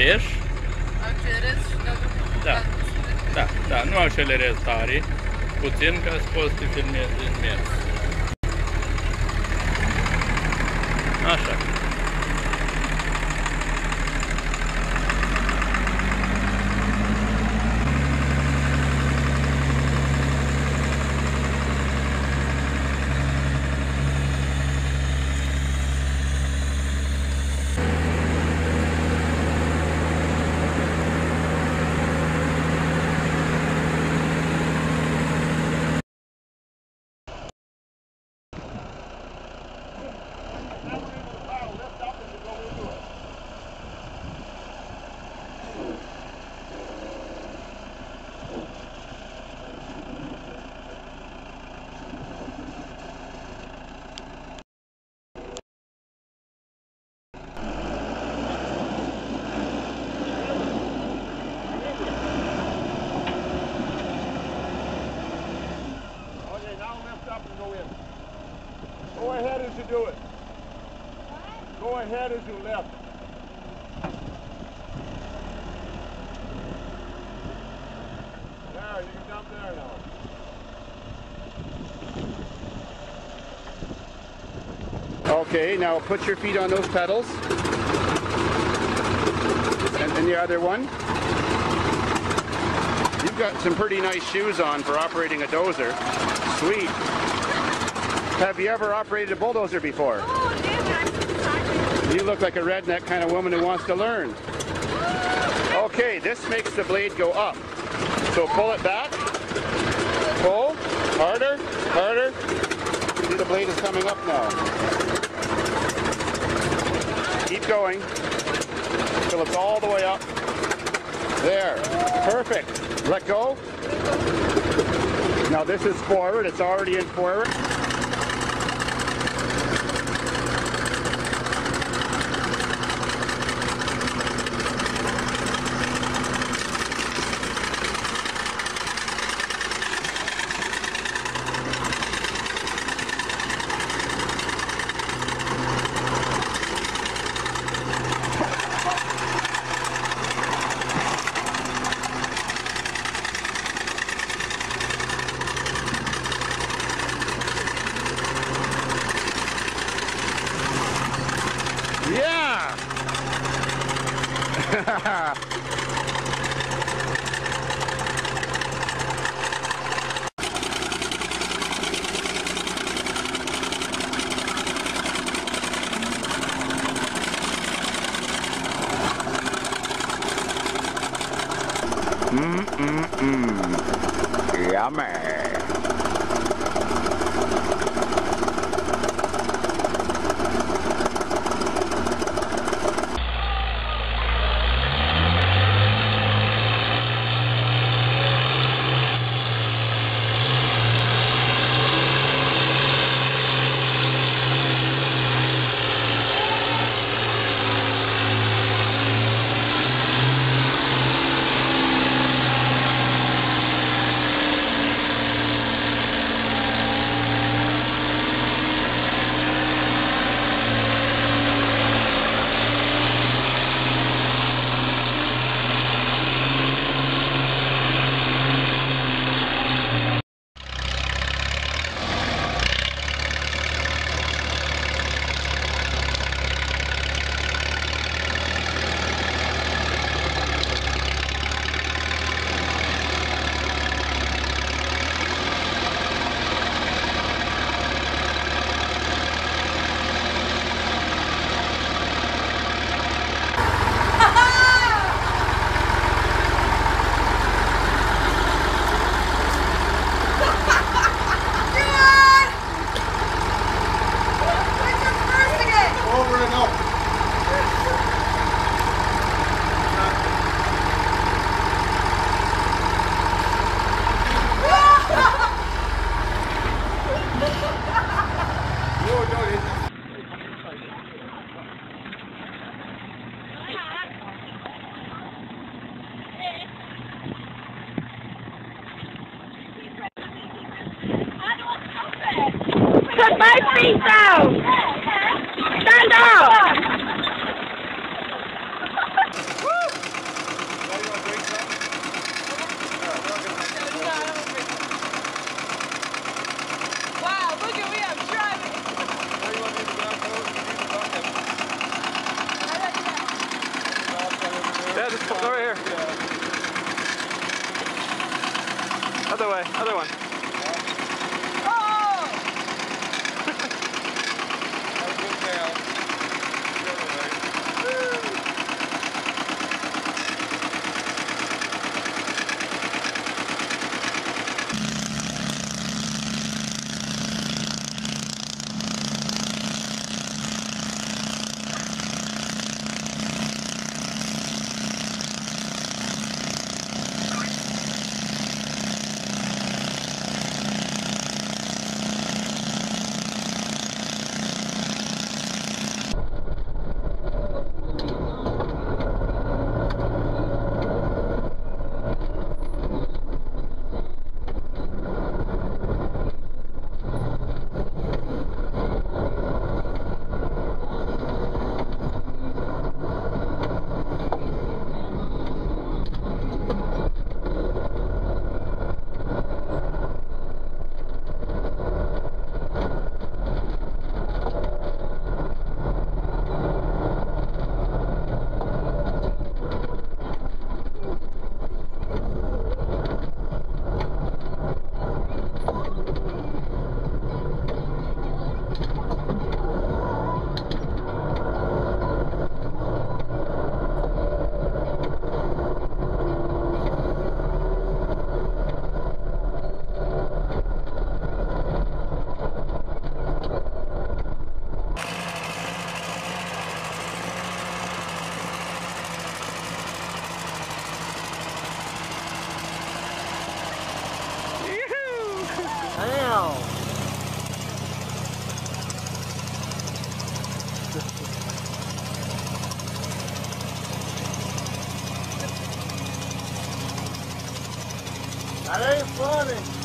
Vezi? Da, da, da, nu accelerezi tare, puțin ca să poți să te filmezi din mers. Așa. Go ahead as you do it. Go ahead as you lift. There, you can dump there now. Okay, now put your feet on those pedals. And the other one. You've got some pretty nice shoes on for operating a dozer. Sweet. Have you ever operated a bulldozer before? You look like a redneck kind of woman who wants to learn. Okay, this makes the blade go up. So pull it back. Pull. Harder. Harder. See, the blade is coming up now. Keep going till it's all the way up. There. Perfect. Let go. Now this is forward. It's already in forward. Yeah! Yummy. Put both feet down! Stand up! Wow, look at we have driving. Yeah, just pull over here. Other way, other one. That ain't funny.